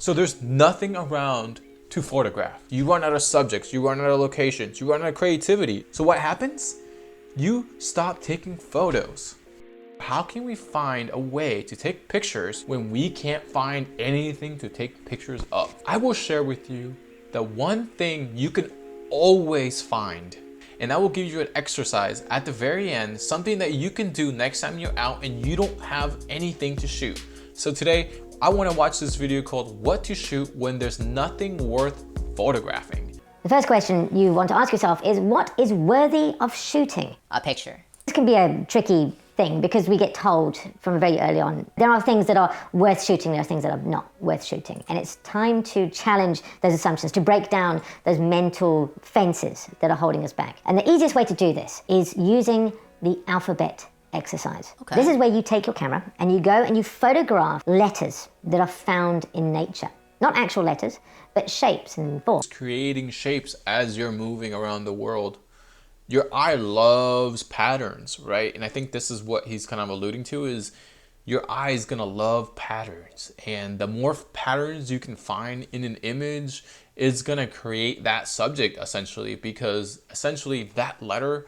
So there's nothing around to photograph. You run out of subjects, you run out of locations, you run out of creativity. So what happens? You stop taking photos. How can we find a way to take pictures when we can't find anything to take pictures of? I will share with you the one thing you can always find, and I will give you an exercise at the very end, something that you can do next time you're out and you don't have anything to shoot. So today, I want to watch this video called What to Shoot When There's Nothing Worth Photographing. The first question you want to ask yourself is, what is worthy of shooting? A picture. This can be a tricky thing because we get told from very early on, there are things that are worth shooting, there are things that are not worth shooting. And it's time to challenge those assumptions, to break down those mental fences that are holding us back. And the easiest way to do this is using the alphabet exercise. Okay. This is where you take your camera and you go and you photograph letters that are found in nature. Not actual letters, but shapes and forms. Creating shapes as you're moving around the world. Your eye loves patterns, right? And I think this is what he's kind of alluding to, is your eye is gonna love patterns. And the more patterns you can find in an image is gonna create that subject essentially, because essentially that letter,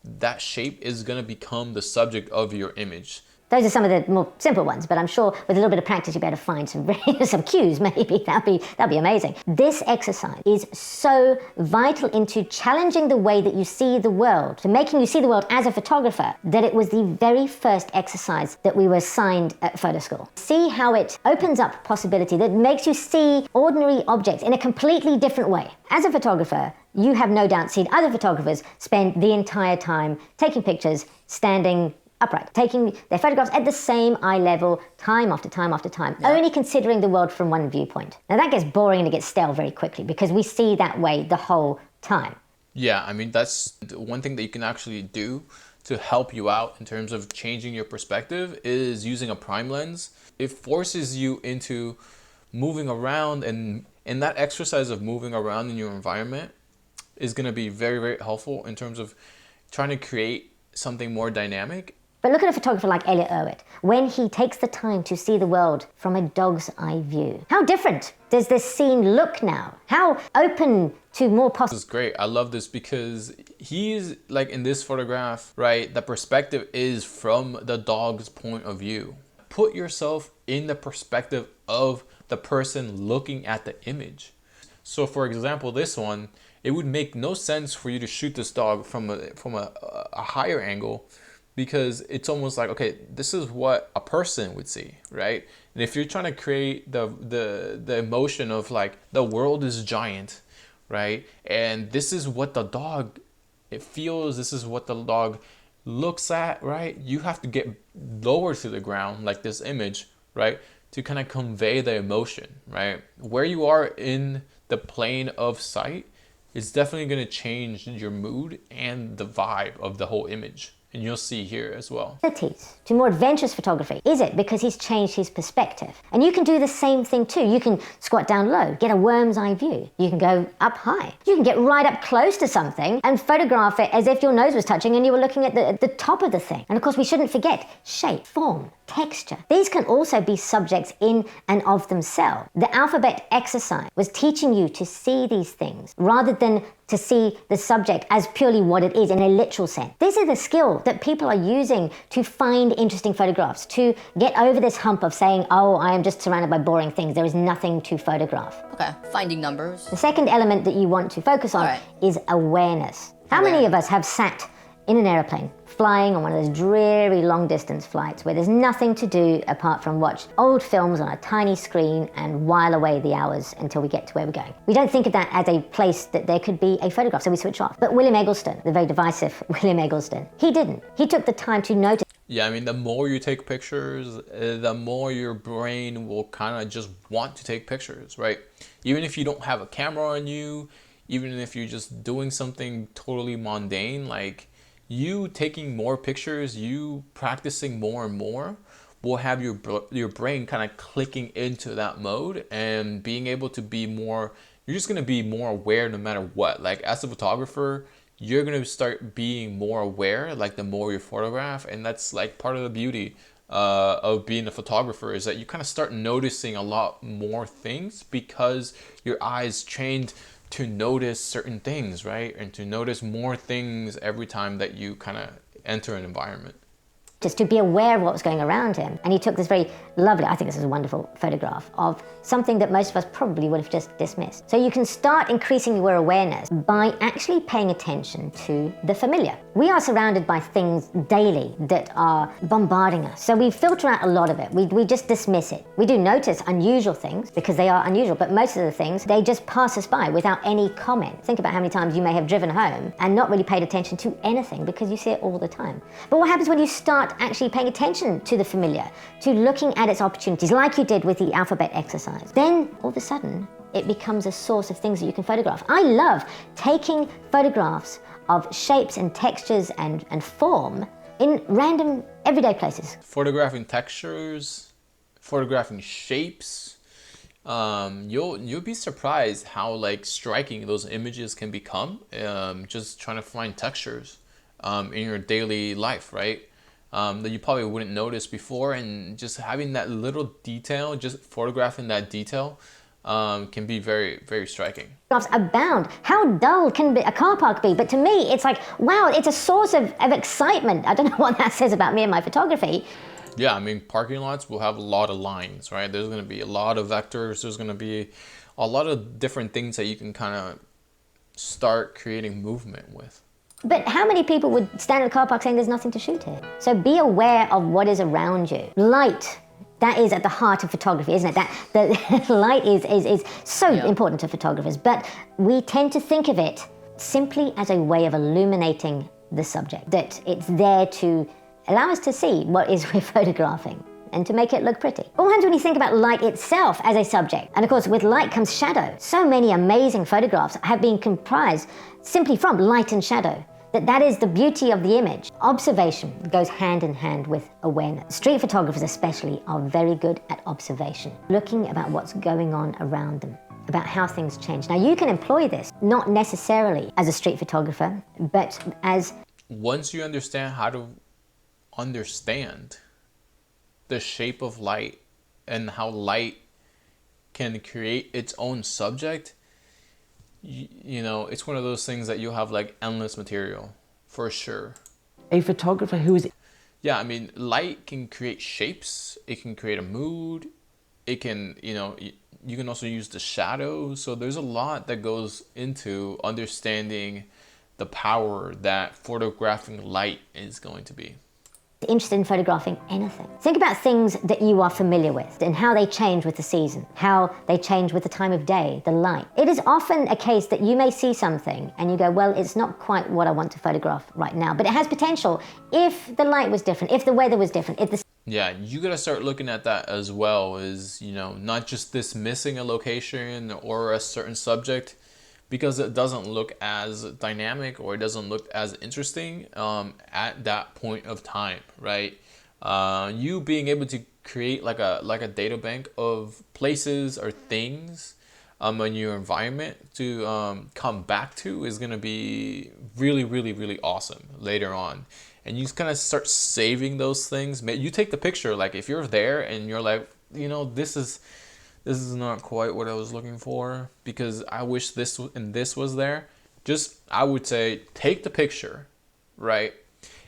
that shape is gonna become the subject of your image. Those are some of the more simple ones, but I'm sure with a little bit of practice, you'll be able to find some cues, maybe. That'd be amazing. This exercise is so vital into challenging the way that you see the world, to making you see the world as a photographer, that it was the very first exercise that we were assigned at photo school. See how it opens up possibility, that makes you see ordinary objects in a completely different way. As a photographer, you have no doubt seen other photographers spend the entire time taking pictures, standing upright, taking their photographs at the same eye level, time after time after time, only considering the world from one viewpoint. Now that gets boring and it gets stale very quickly because we see that way the whole time. Yeah, I mean, that's one thing that you can actually do to help you out in terms of changing your perspective is using a prime lens. It forces you into moving around, and that exercise of moving around in your environment is going to be very, very helpful in terms of trying to create something more dynamic. But look at a photographer like Elliot Erwitt, when he takes the time to see the world from a dog's eye view. How different does this scene look now? How open to more possibilities? This is great. I love this because he's like in this photograph, right? The perspective is from the dog's point of view. Put yourself in the perspective of the person looking at the image. So for example, this one, it would make no sense for you to shoot this dog from a higher angle, because it's almost like, okay, this is what a person would see, right? And if you're trying to create the emotion of like the world is giant, right? And this is what the dog, it feels, this is what the dog looks at, right? You have to get lower to the ground like this image, right? To kind of convey the emotion, right? Where you are in the plane of sight is definitely going to change your mood and the vibe of the whole image. And you'll see here as well. To more adventurous photography. Is it because he's changed his perspective? And you can do the same thing too. You can squat down low, get a worm's eye view. You can go up high. You can get right up close to something and photograph it as if your nose was touching and you were looking at the top of the thing. And of course, we shouldn't forget shape, form, texture. These can also be subjects in and of themselves. The alphabet exercise was teaching you to see these things rather than to see the subject as purely what it is in a literal sense. This is the skill that people are using to find interesting photographs, to get over this hump of saying, oh, I am just surrounded by boring things. There is nothing to photograph. Okay, finding numbers. The second element that you want to focus on is awareness. How many of us have sat in an airplane, flying on one of those dreary long distance flights where there's nothing to do apart from watch old films on a tiny screen and while away the hours until we get to where we're going? We don't think of that as a place that there could be a photograph, so we switch off. But William Eggleston, the very divisive William Eggleston, he didn't. He took the time to notice. Yeah, I mean, the more you take pictures, the more your brain will kind of just want to take pictures, right? Even if you don't have a camera on you, even if you're just doing something totally mundane, like you taking more pictures, you practicing more and more will have your brain kind of clicking into that mode and being able to be more, you're just going to be more aware no matter what. Like as a photographer, you're going to start being more aware like the more you photograph, and that's like part of the beauty of being a photographer is that you kind of start noticing a lot more things because your eyes trained to notice certain things, right? And to notice more things every time that you kind of enter an environment. Just to be aware of what was going around him. And he took this very lovely, I think this is a wonderful photograph of something that most of us probably would have just dismissed. So you can start increasing your awareness by actually paying attention to the familiar. We are surrounded by things daily that are bombarding us. So we filter out a lot of it. We just dismiss it. We do notice unusual things because they are unusual, but most of the things, they just pass us by without any comment. Think about how many times you may have driven home and not really paid attention to anything because you see it all the time. But what happens when you start actually paying attention to the familiar, to looking at its opportunities, like you did with the alphabet exercise? Then all of a sudden, it becomes a source of things that you can photograph. I love taking photographs of shapes and textures and form in random everyday places. Photographing textures, photographing shapes, you'll be surprised how like striking those images can become. Just trying to find textures in your daily life, right? That you probably wouldn't notice before, and just having that little detail, just photographing that detail, can be very, very striking. Abound. How dull can a car park be? But to me, it's like, wow, it's a source of excitement. I don't know what that says about me and my photography. Yeah, I mean, parking lots will have a lot of lines, right? There's going to be a lot of vectors. There's going to be a lot of different things that you can kind of start creating movement with. But how many people would stand in the car park saying there's nothing to shoot here? So be aware of what is around you. Light, that is at the heart of photography, isn't it? That the light is so important to photographers, but we tend to think of it simply as a way of illuminating the subject, that it's there to allow us to see what is we're photographing and to make it look pretty. But what happens when you think about light itself as a subject? And of course, with light comes shadow. So many amazing photographs have been comprised simply from light and shadow. That is the beauty of the image. Observation goes hand in hand with awareness. Street photographers especially are very good at observation, looking about what's going on around them, about how things change. Now you can employ this, not necessarily as a street photographer, but as... Once you understand how to understand the shape of light and how light can create its own subject, you know, it's one of those things that you'll have like endless material for sure. A photographer who is... Yeah, I mean, light can create shapes. It can create a mood. It can, you know, you can also use the shadows. So there's a lot that goes into understanding the power that photographing light is going to be. Interested in photographing anything. Think about things that you are familiar with and how they change with the season, how they change with the time of day, the light. It is often a case that you may see something and you go, well, it's not quite what I want to photograph right now, but it has potential if the light was different, if the weather was different, if the... Yeah, you gotta start looking at that as well, is, you know, not just dismissing a location or a certain subject because it doesn't look as dynamic or it doesn't look as interesting at that point of time, right? You being able to create like a data bank of places or things in your environment to come back to is gonna be really, really, really awesome later on. And you just kind of start saving those things. You take the picture, like if you're there and you're like, you know, this is not quite what I was looking for because I wish this and this was there. Just, I would say, take the picture, right?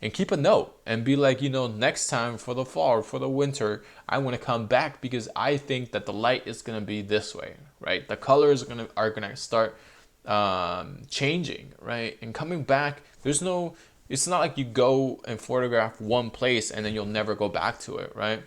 And keep a note and be like, you know, next time for the fall or for the winter, I want to come back because I think that the light is going to be this way, right? The colors are gonna start changing, right? And coming back, it's not like you go and photograph one place and then you'll never go back to it, right?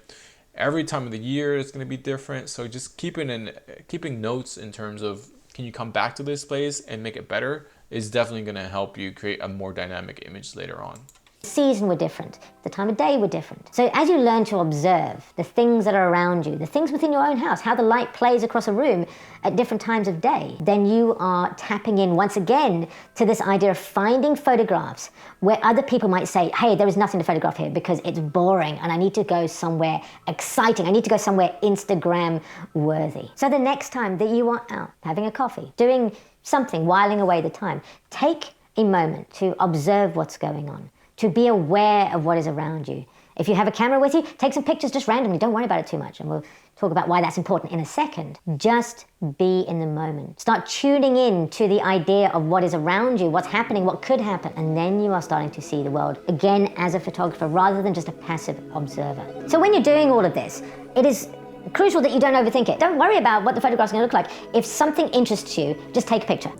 Every time of the year it's going to be different. So just keeping notes in terms of, can you come back to this place and make it better, is definitely going to help you create a more dynamic image later on. The season were different, the time of day were different. So as you learn to observe the things that are around you, the things within your own house, how the light plays across a room at different times of day, then you are tapping in once again to this idea of finding photographs where other people might say, hey, there is nothing to photograph here because it's boring and I need to go somewhere exciting. I need to go somewhere Instagram worthy. So the next time that you are out having a coffee, doing something, whiling away the time, take a moment to observe what's going on, to be aware of what is around you, If you have a camera with you, take some pictures just randomly. Don't worry about it too much. And we'll talk about why that's important in a second. Just be in the moment. Start tuning in to the idea of what is around you, what's happening, what could happen. And then you are starting to see the world again as a photographer rather than just a passive observer. So when you're doing all of this, it is crucial that you don't overthink it. Don't worry about what the photograph's going to look like. If something interests you, just take a picture.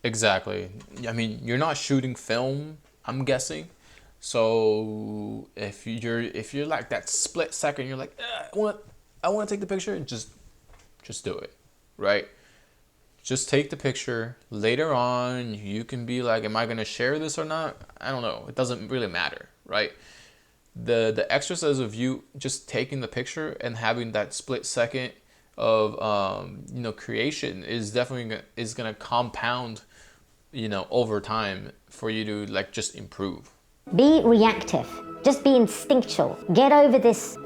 Exactly. I mean, you're not shooting film, I'm guessing. So if you're like that split second, you're like, I want to take the picture, just do it, right? Just take the picture. Later on, you can be like, am I going to share this or not? I don't know. It doesn't really matter, right? The exercise of you just taking the picture and having that split second of creation is definitely going to compound, over time for you to like just improve. Be reactive. Just be instinctual. Get over this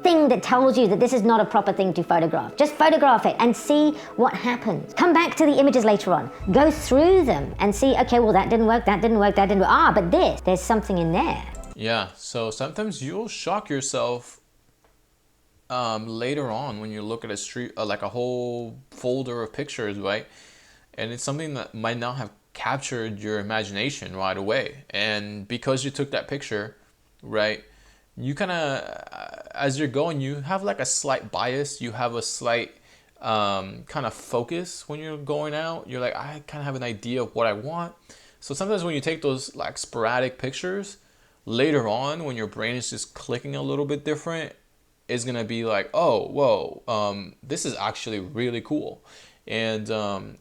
thing that tells you that this is not a proper thing to photograph. Just photograph it and see what happens. Come back to the images later on. Go through them and see, okay, well, that didn't work, that didn't work, that didn't work. But there's something in there. Yeah, so sometimes you'll shock yourself later on when you look at a street, like a whole folder of pictures, right? And it's something that might not have captured your imagination right away. And because you took that picture, right, you kind of, as you're going, you have like a slight bias. You have a slight kind of focus when you're going out. You're like, I kind of have an idea of what I want. So sometimes when you take those like sporadic pictures, later on when your brain is just clicking a little bit different, it's going to be like, oh, whoa, this is actually really cool. And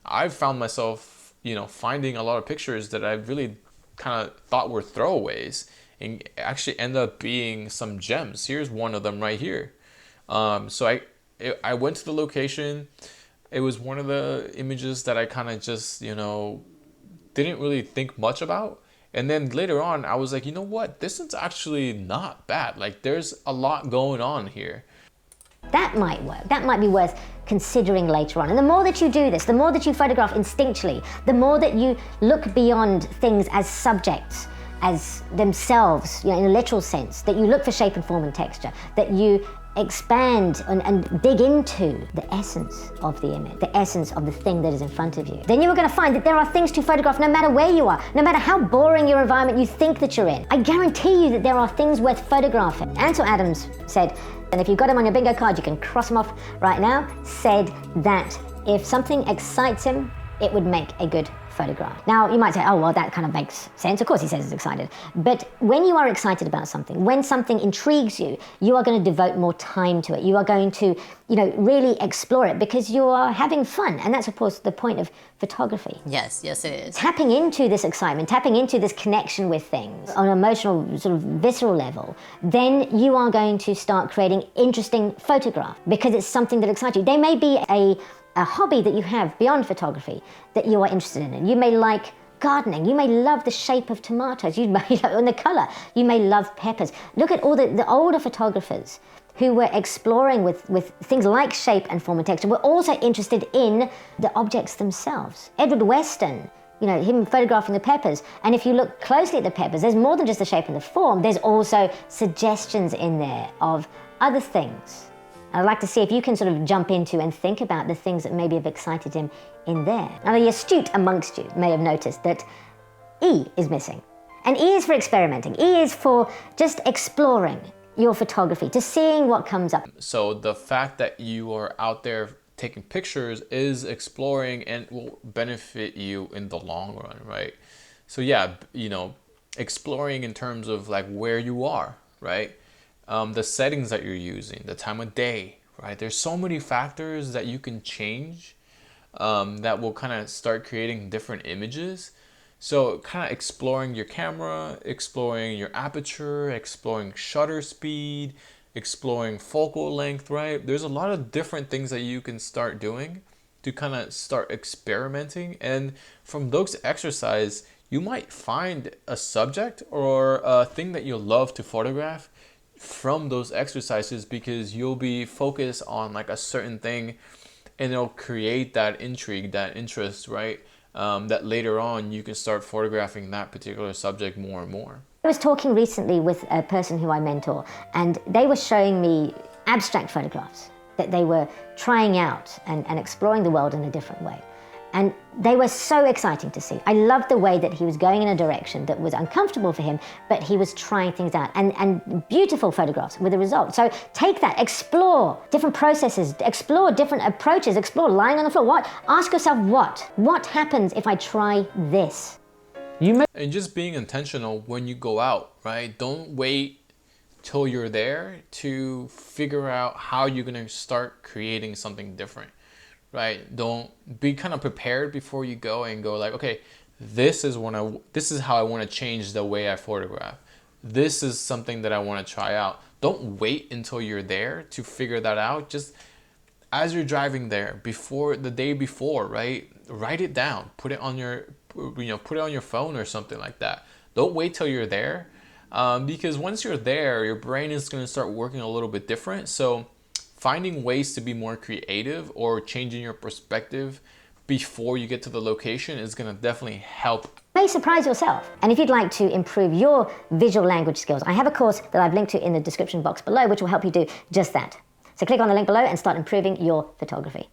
I've found myself, finding a lot of pictures that I really kind of thought were throwaways and actually end up being some gems. Here's one of them right here. So I went to the location. It was one of the images that I kind of just, didn't really think much about. And then later on, I was like, you know what? This is actually not bad. Like, there's a lot going on here. That might work. That might be worth considering later on. And the more that you do this, the more that you photograph instinctually, the more that you look beyond things as subjects, as themselves, in a literal sense, that you look for shape and form and texture, that you expand and dig into the essence of the image, the essence of the thing that is in front of you. Then you are going to find that there are things to photograph no matter where you are, no matter how boring your environment you think that you're in. I guarantee you that there are things worth photographing. Ansel Adams said, and if you've got him on your bingo card, you can cross him off right now, said that if something excites him, it would make a good photograph. Now, you might say, oh, well, that kind of makes sense. Of course he says he's excited. But when you are excited about something, when something intrigues you, you are going to devote more time to it. You are going to, really explore it because you are having fun. And that's, of course, the point of photography. Yes, it is. Tapping into this excitement, tapping into this connection with things on an emotional, sort of visceral level, then you are going to start creating interesting photographs because it's something that excites you. There may be a hobby that you have beyond photography that you are interested in. You may like gardening. You may love the shape of tomatoes. You may love the color. You may love peppers. Look at all the older photographers who were exploring with things like shape and form and texture were also interested in the objects themselves. Edward Weston, him photographing the peppers. And if you look closely at the peppers, there's more than just the shape and the form. There's also suggestions in there of other things. I'd like to see if you can sort of jump into and think about the things that maybe have excited him in there. Now, the astute amongst you may have noticed that E is missing. And E is for experimenting. E is for just exploring your photography, to seeing what comes up. So the fact that you are out there taking pictures is exploring and will benefit you in the long run, right? So yeah, exploring in terms of like where you are, right? The settings that you're using, the time of day, right? There's so many factors that you can change that will kind of start creating different images. So kind of exploring your camera, exploring your aperture, exploring shutter speed, exploring focal length, right? There's a lot of different things that you can start doing to kind of start experimenting. And from those exercises, you might find a subject or a thing that you love to photograph from those exercises because you'll be focused on like a certain thing and it'll create that intrigue, that interest, right? That later on you can start photographing that particular subject more and more. I was talking recently with a person who I mentor, and they were showing me abstract photographs that they were trying out and exploring the world in a different way. And they were so exciting to see. I loved the way that he was going in a direction that was uncomfortable for him, but he was trying things out, and beautiful photographs with the result. So take that, explore different processes, explore different approaches, explore lying on the floor. Ask yourself what happens if I try this? And just being intentional when you go out, right? Don't wait till you're there to figure out how you're gonna start creating something different, right? Don't be kind of prepared before you go and go like, okay, this is how I want to change the way I photograph. This is something that I want to try out. Don't wait until you're there to figure that out. Just as you're driving there, before the day before, right? Write it down. Put it on your phone or something like that. Don't wait till you're there. Because once you're there, your brain is going to start working a little bit different. So finding ways to be more creative or changing your perspective before you get to the location is going to definitely help. You may surprise yourself. And if you'd like to improve your visual language skills, I have a course that I've linked to in the description box below, which will help you do just that. So click on the link below and start improving your photography.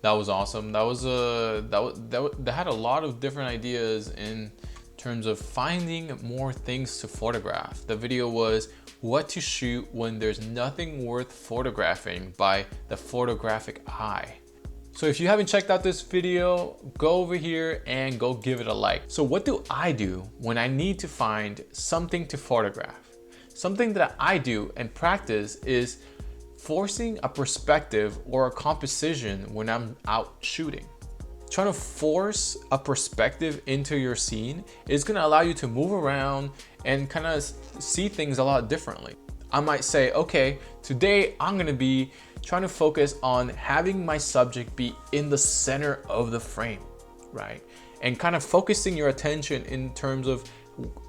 That was awesome. That had a lot of different ideas in terms of finding more things to photograph. The video was what to shoot when there's nothing worth photographing by the photographic eye. So if you haven't checked out this video, go over here and go give it a like. So what do I do when I need to find something to photograph? Something that I do and practice is forcing a perspective or a composition when I'm out shooting. Trying to force a perspective into your scene is going to allow you to move around and kind of see things a lot differently. I might say, okay, today I'm going to be trying to focus on having my subject be in the center of the frame, right? And kind of focusing your attention in terms of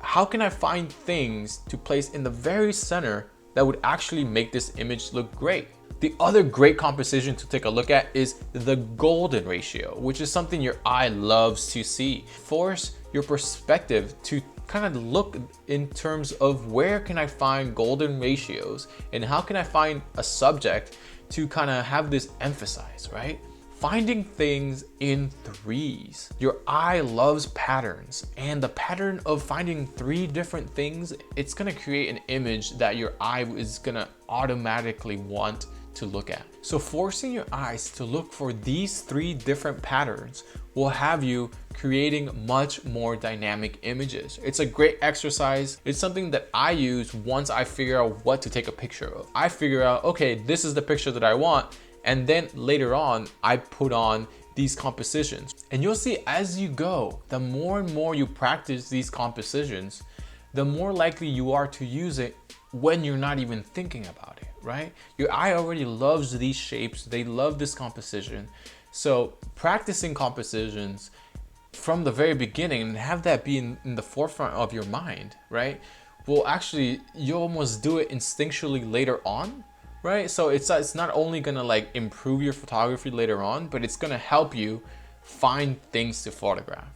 how can I find things to place in the very center that would actually make this image look great. The other great composition to take a look at is the golden ratio, which is something your eye loves to see. Force your perspective to kind of look in terms of where can I find golden ratios and how can I find a subject to kind of have this emphasize, right? Finding things in threes. Your eye loves patterns, and the pattern of finding 3 different things, it's gonna create an image that your eye is gonna automatically want to look at. So forcing your eyes to look for these 3 different patterns will have you creating much more dynamic images. It's a great exercise. It's something that I use once I figure out what to take a picture of. I figure out, okay, this is the picture that I want. And then later on, I put on these compositions. And you'll see as you go, the more and more you practice these compositions, the more likely you are to use it when you're not even thinking about it, right? Your eye already loves these shapes. They love this composition. So practicing compositions from the very beginning and have that be in the forefront of your mind, right? Will actually, you almost do it instinctually later on, right? So it's not only gonna like improve your photography later on, but it's gonna help you find things to photograph.